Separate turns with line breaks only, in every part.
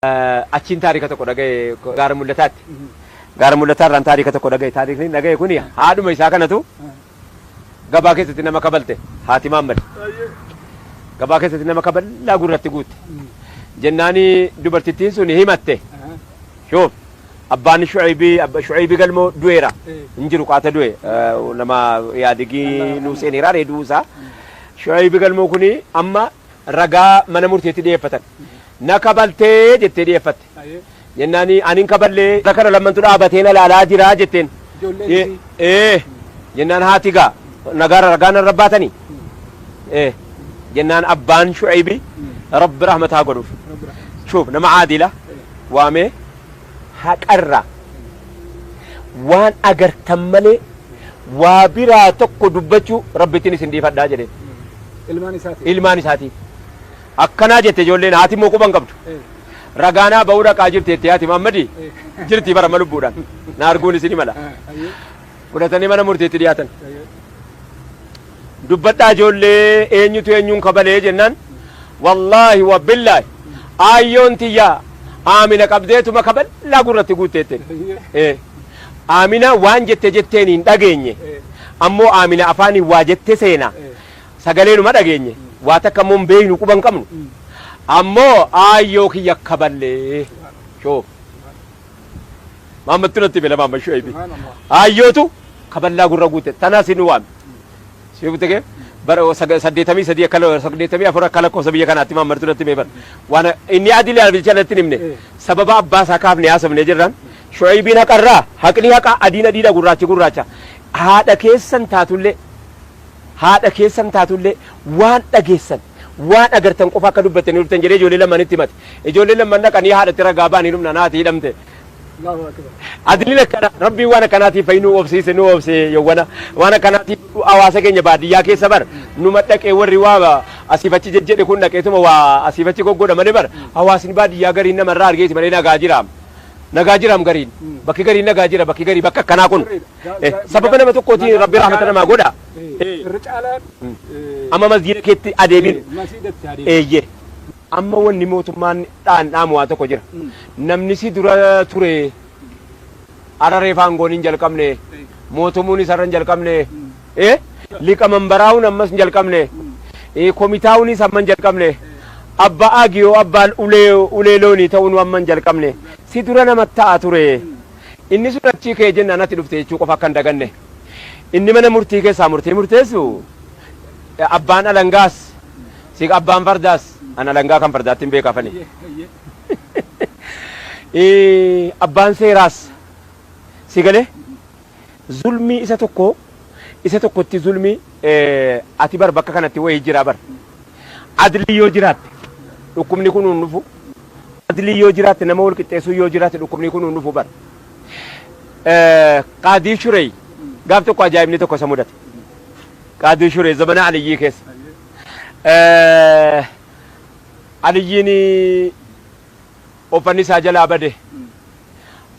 Achiin taarika tokko dhagaye gaara mul'ataatti. Gaara mul'ataarraan taarika tokko dhagaye. Taarikni dhagaye kuni haadhuma isaa kanatu gabaa keessatti nama kabalte haati Maammad. Gabaa keessatti nama kaballaa gurratti guutte. Jennaani dubartittiin sun himatte. Shoof abbaan Shu'aybii galmoo du'eera. Injiru qaata du'e nama yaadigii nu seeneeraa reeduu isaa. Shu'aybii galmoo kuni amma ragaa mana murteetti dhiyeeffatan. Na kabaltee jettee dhiyeeffatte. Jennaani anin kaballee kana lammantu dhaabatee na laalaa jira jetteen. Jennaan haati gaa nagaara ragaa narra baatanii. Jennaan abbaan Shu'aybii rabbi rahmataa godhuuf. Shuuf nama caadila waamee haqarraa waan agartan malee waa biraa tokko dubbachuu rabbittiin isin dhiifadhaa jedheen. Ilmaan isaatiif. Akkanaa jette ijoolleen haati immoo quban qabdu. Ragaanaa ba'uu dhaqaa jirti haati Maammadi jirti bara lubbuudhaan na arguun isin mala. Fudhatanii mana murteetti dhiyaatan. Dubbadhaa ijoollee eenyutu eenyuun kabalee jennaan wallaahi wa billaahi aayyoon tiyyaa Aamina qabdeetuma kaballaa gurratti guutteetten. Aamina waan jetteen hin dhageenye ammoo Aamina afaanii waa jette seena sagaleenuma dhageenye. Waa takka immoo beeynu quban qabnu ammoo aayyoo kiyya kaballee shoof Maammad tunatti bela Maammad Shu'aybii aayyootu kaballaa gurra guutte tanaa sin waame siifutege bara 83 akkala 84 akka lakkoofsa biyya kanaatti Maammad tunatti mee bara waan inni adilee albiichalatti nimne sababa abbaa isaa kaafne haasofne jirran Shu'aybiin haqarraa haqni haqa adiin adiidha gurraacha haadha keessan taatullee waan dhageessan waan agartan qofa akka dubbattanii dhuftan jedhee ijoollee lamanitti himate. Ijoollee laman dhaqanii haadhatti ragaa ba'anii dhumna naati hidhamte. Adiliin akkana rabbiin waan akkanaatiif fayyinuu obsiise nu obse yawwana waan akkanaatiif hawaasa keenya baadiyyaa keessa bara numa dhaqee warri waa asiifachi jedhe kun dhaqeetuma waa asiifachi goggoodha malee bara hawaasni baadiyyaa gariin namarraa argeeti malee nagaa jiraam gariin bakki gariin nagaa jira bakki garii bakka akkanaa kun sababa nama tokkootiin rabbi rahmata namaa godha. Amma masjiida keetti adeemin eeyyee amma wanni mootummaan dhaamu waa tokko jira namni si dura ture araree faangoon hin jalqabne mootummuun isarra hin jalqabne liqaman baraa'uun ammas hin jalqabne komitaa'uunis amma hin jalqabne abbaa agiyoo abbaan uleeloonii ta'uun amma hin jalqabne si dura nama ta'a ture inni sun achii kee jennaan ati dhufte jechuu qofa akka hin daganne inni mana murtii keessaa murteessu abbaan alangaas si abbaan fardaas ana alangaa kan fardaatti hin beekafani abbaan seeraas si galee zulmii isa tokkotti zulmii ati bar bakka kanatti wayii jira bar adlii yoo jiraatte dhukkubni kun hin dhufu adlii yoo jiraatte nama wal qixxeessuu yoo jiraatte dhukkubni kun hin dhufu bar qaadii shurey gaaf tokko ajaa'ibni tokko isa mudate qaadii shurey zamana aliyyii keessa aliyyiin uffanni isaa jalaa bade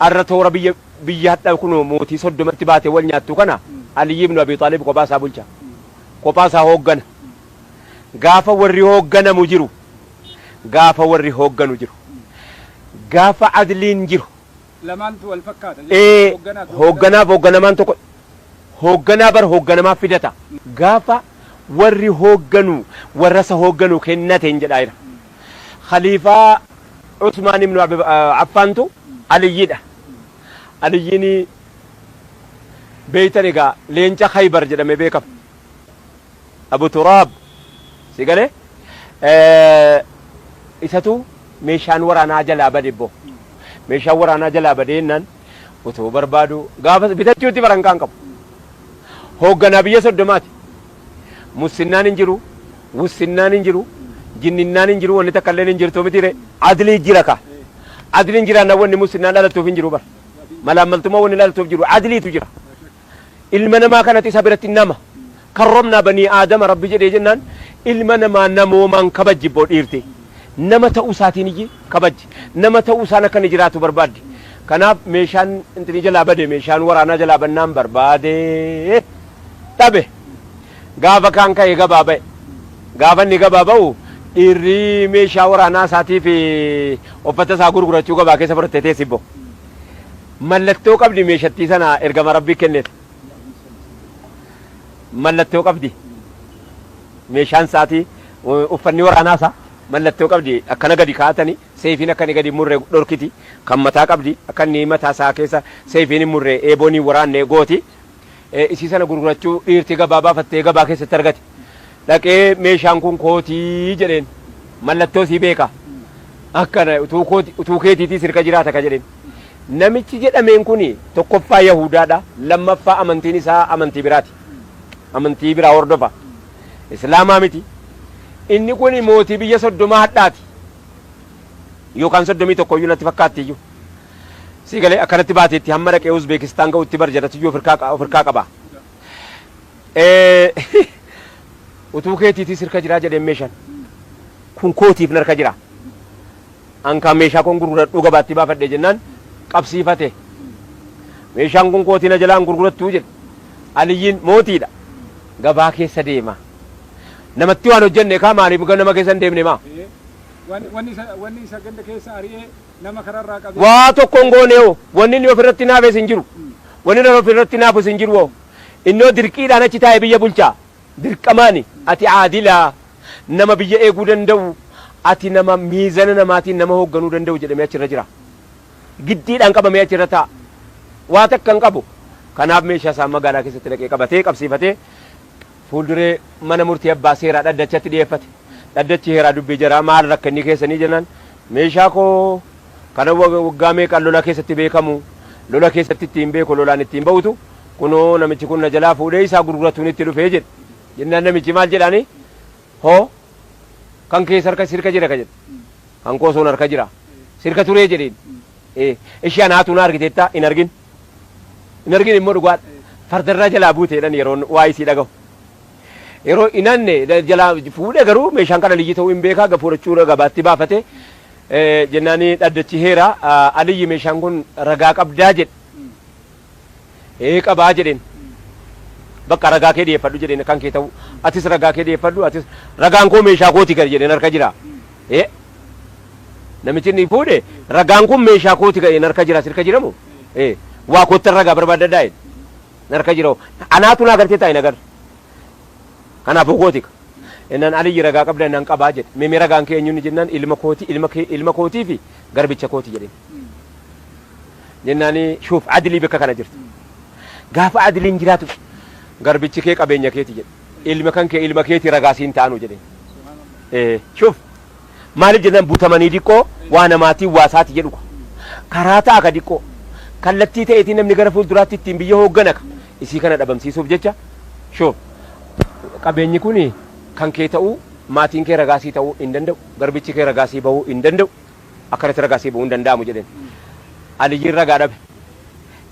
arra toora biyya hadhaa kun mootii soddomatti baate wal nyaattu kana Aliyyi ibn Abi Xaalib kophaa isaa bulcha kophaa isaa hooggana gaafa warri hoogganamu jiru gaafa adliin jiru
lamaantu wal fakkaata
hoogganamaan tokko hoogganaa bar hoogganamaa fidata gaafa warri hoogganu warra isa hoogganu kennateen jedhaa jira khaliifaa Usmaan ibn Affaantu Aliyyiidha Aliyyiin beeytan egaa leenca Khaybar jedhamee beekama Abu Turaab si galee isatu meeshaan waraanaa jalaa bade boo meeshaan waraanaa jalaa badeennan utoo barbaadu gaafa bitachuutti barankaan qabu hoogganaa biyya soddomaati musinnaan hin jiru wussinnaan hin jiru jinninnaan hin jiru wanni takka illee hin jirtu mitire adlii jira ka adliin jira na wanni musinnaan dhalattuuf hin jiru bar malaammaltummaa wanni dhalattuuf jiru adliitu jira ilma namaa kanatti isa biratti nama karromnaa banii aadama rabbi jedhee jennaan ilma namaa namoomaan kabajji boo dhiirte nama ta'uu isaatiin iyyi kabajji nama ta'uu isaan akka inni jiraatu barbaaddi kanaaf meeshaan intini jalaa bade meeshaan waraanaa jalaa bannaan barbaade dhabe gaafa kaan ka'e gabaa ba'e gaafa inni gabaa ba'u dhiirri meeshaa waraanaa isaatii fi uffata isaa gurgurachuu gabaa keessa fudhattee teessibbo. Mallattoo qabdi meeshattii sana ergama rabbii kenneef. Mallattoo qabdi. Meeshaan isaatii uffanni waraanaa isaa mallattoo qabdi akkana gadi kaa'atanii seefiin akkani gadi murree dhorkiti kan mataa qabdi akka inni mataa isaa keessa seefiin murree eeboonii waraannee gooti. Isii sana gurgurachuu dhiirti gabaa baafattee gabaa keessatti argate. Dhaqee meeshaan kun kootii jedheen mallattoo sii beeka akkana utuu keetiitii sirka jiraata ka jedheen. Namichi jedhameen kun tokkoffaa Yahudaadha, lammaffaa amantiin isaa amantii biraati. Amantii biraa hordofa. Islaamaa miti. Inni kun mootii biyya soddomaa hadhaati. Yookaan 31 natti fakkaatti iyyuu. Sigalee akkanatti baateetti hamma dhaqee Uzbeekistaan ga'utti barjadatu iyyuu ofirkaa qaba. Utuu keetiitii sirka jiraa jedheen meeshaan. Kun kootiif narka jira. Ankaan meeshaa kun gurguradhuu gabaatti baafadhee jennaan qabsiifate. Meeshaan kun kootii na jalaan gurgurattuu jedhe. Aliyyiin mootiidha. Gabaa keessa deema. Namatti waan hojjenne kaa maaliif nama keessa hin deemne maa?
Wanni isa ganda keessa ari'ee nama kararraa qabee.
Waa tokkoon goonee wanni inni ofirratti naafes hin jiru. Wanni inni ofirratti naafus hin jiru. Innoo dirqiidhaan achi taa'e biyya bulchaa. Dirqamaani ati aadilaa nama biyya eeguu danda'u ati nama miizana namaatiin nama hoogganuu danda'u jedhamee achirra jira. Giddiidhaan qabamee achirra taa'a. Waa takka hin qabu. Kanaaf meeshaa isaa magaalaa keessatti dhaqee qabatee qabsiifatee fuulduree mana murtii abbaa seeraa dhaddachatti dhiyeeffate. Dhaddachi heeraa dubbii jira maal rakkanni keessanii jennaan meeshaa koo kana waggaa meeqaan lola keessatti beekamu lola keessatti ittiin beeku lolaan ittiin ba'utu kunoo namichi kun na jalaa fuudhee isaa gurguratuun itti dhufee jedhe. Jennaan namichi maal jedhaani hoo kan keessa harka sirka jira ka jedhe kan koosoon harka jira sirka turee jedheen ishee anaatu na argiteetta hin argin immoo dhugaadha fardarraa jalaa buuteedhaan yeroon waa isii dhagahu yeroo inanne jalaa fuudhee garuu meeshaan kana liyyii ta'uu hin beekaa gafuudhachuu gabaatti baafate jennaani dhaddachi heera aliyyi meeshaan kun ragaa qabdaa jedhe qabaa jedheen bakka ragaa kee dhiyeeffadhu jedheen kan kee ta'u atis ragaa kee dhiyeeffadhu atis ragaan koo meeshaa kooti gadi jedheen harka jira namichi inni fuudhe ragaan kun meeshaa kooti gadi harka jira sirka jiramu waa koottan ragaa barbaadadhaa jedhe harka jira anaatu naa gartee taa'e nagar kanaafuu kooti innaan aliyyi ragaa qabda innaan qabaa jedhe mee ragaan kee eenyuun jennaan ilma kootii fi garbicha kooti jedheen jennaani shuuf adilii bakka kana jirti gaafa adiliin jiraatu garbichi kee qabeenya keeti jedhe ilma kan kee ilma keeti ragaa siin ta'anu jedheen shuuf maaliif jennaan buutamanii diqqoo waa namaatiin waasaati jedhu karaa ta'a ka diqqoo kallattii ta'eetiin namni gara fuulduraatti ittiin biyya hoogganaka isii kana dhabamsiisuuf jecha shuuf qabeenyi kun kan kee ta'uu maatiin kee ragaasii ta'uu hin danda'u garbichi kee ragaasii bahuu hin danda'u akkanatti ragaasii bahuu hin danda'amu jedheen aliyyiin ragaa dhabe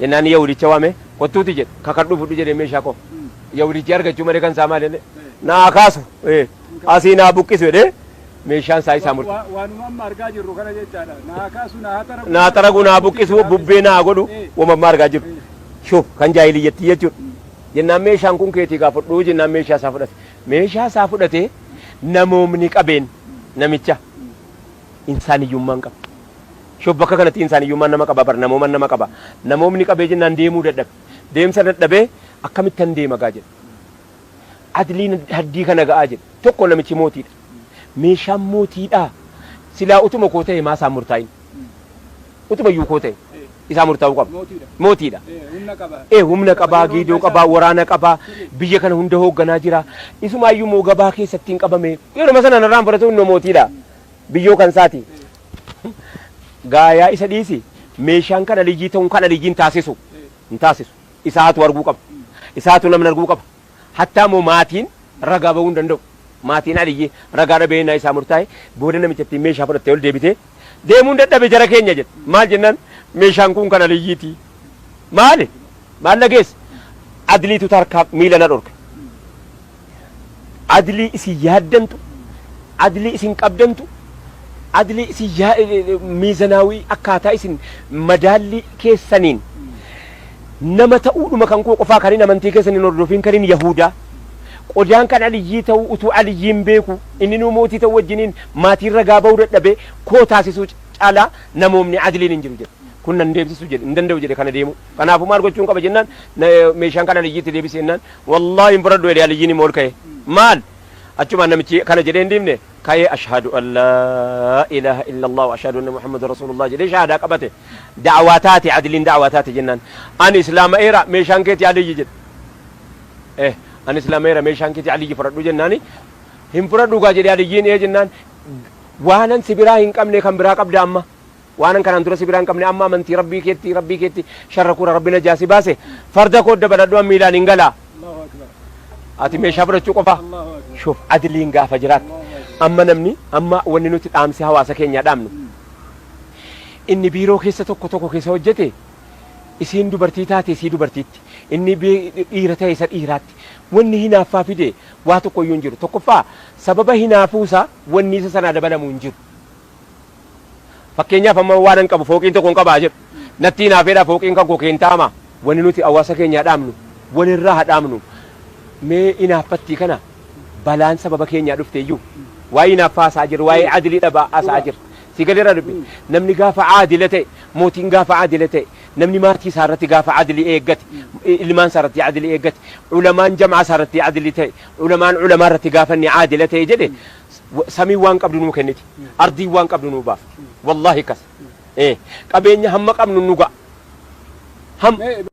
jennaan yahudicha waame kottuuti jedhe kakadhu fudhu jedhee meeshaa koo yahudichi argachuu malee kan isaa maal jedhe naa kaasu asii naa buqqisu jedhee meeshaan isaa murte.
Waanuma amma argaa jirru kana jechaadha. Naa kaasu
naa taragu naa buqqisu bubbee naa godhu wama amma argaa jirru. Shuuf kan jaahiliyyatti jechuudha. Jennaan meeshaan kun keetii gaa fudhuu jennaan meeshaa isaa fudhate. Meeshaa isaa fudhatee namoomni qabeen namicha insaaniyyummaan qaba. Shuuf bakka kanatti insaaniyyummaan nama qaba bara namooman nama qaba. Namoomni qabee jennaan deemuu dadhabe. Deemsa dadhabee akkamittan deema gaa jedhe. Adliin haddii kana ga'aa jedhe. Tokko namichi mootiidha. Meeshaan mootiidha. Silaa utuma koo ta'e maasaan murtaa'in. Utuma iyyuu koo ta'e isaa murtaa'uu qaba. Mootiidha. Humna qabaa, giidoo qabaa, waraana qabaa, biyya kana hunda hoogganaa jira. Isumaayyuu moo gabaa keessatti hin qabame. Yeroo sana narraan fudhatu innoo mootiidha. Biyyoo kan saati. Gaayaa isa dhiisi. Meeshaan kana liyyii ta'uun kana liyyiin taasisu. Hin taasisu. Isaatu arguu qaba. Isaatu namni arguu qaba. Hattaa moo maatiin ragaa bahuu hin danda'u. Maatiin aliyyi ragaa dhabee naa isaa murtaa'e booda namichatti meeshaa fudhattee ol deebitee deemuun dadhabe jara keenya jedhe maal jennaan meeshaan kun kan aliyyiiti maali maal dhageesse adliitu tarkaa miila na dhorke adlii isin yaaddantu adlii isin qabdantu adlii isin miizanaawii akkaataa isin madaalli keessaniin nama ta'uudhuma kan koo qofaa kaniin amantii keessaniin hordofin kaniin yahudaa qodaan kan aliyyii ta'u utuu aliyyiin beeku inni nu mootii ta'u wajjiniin maatiin ragaa ba'uu dadhabee koo taasisuu caalaa namoomni adiliin hin jiru jedhe kun nan deebisu jedhe hin danda'u jedhe kana deemu kanaafuu maal gochuun qaba jennaan meeshaan kan aliyyiitti deebise jennaan wallaahi hin fudhadhu jedhe aliyyiin immoo ol ka'e maal achumaan namichi kana jedhee hin deemne ka'ee ashhadu an laa ilaaha illallah wa ashhadu anna muhammada rasulullah jedhee shahaadaa qabate da'awaa taate adiliin da'awaa taate jennaan ani islaama eera meeshaan keetii aliyyi jedhe ani islaama eera meeshaan keetii aliyyi fudhadhu jennaani hin fudhadhu gaa jedhee aliyyiin jennaan waanan sibiraa hin qabne kan biraa qabda amma waanan kanaan dura sibiraa hin qabne amma amantii rabbii keetti sharra kura rabbi najaasi baase farda koo dabaladhu miilaan hin galaa ati meeshaa fudhachuu qofa shuf adiliin gaafa jiraat amma namni amma wanni nuti dhaamsi hawaasa keenyaa dhaamnu inni biiroo keessa tokko keessa hojjete isiin dubartii taate isii dubartiitti inni dhiira ta'e isa dhiiraatti wanni hinaaffaa fide waa tokko iyyuu hin jiru tokkoffaa sababa hinaafuusaa wanni isa sanaa dabalamuu hin jiru fakkeenyaaf amma waan hin qabu fooqiin tokko hin qabaa jedhu natti hinaafeedha fooqiin kan koo keentaama wanni nuti hawaasa keenyaa dhaamnu walirraa hadhaamnu mee inaaffattii kana balaan sababa keenyaa dhufte iyyuu waa'ee inaaffaa asaa jiru waa'ee adilii dhabaa asaa jiru si galirra dubbi namni gaafa aadila ta'e mootiin gaafa aadila ta'e namni maatii isaa irratti gaafa adilii eeggate ilmaan isaa irratti adilii eeggate ulamaan jamaa isaa irratti adilii ta'e ulamaan ulamaa irratti gaafa inni aadila ta'e jedhe samii waan qabdu nuu kenniti ardii waan qabdu nuu baafti wallaahi kas qabeenya hamma qabnu nu ga'a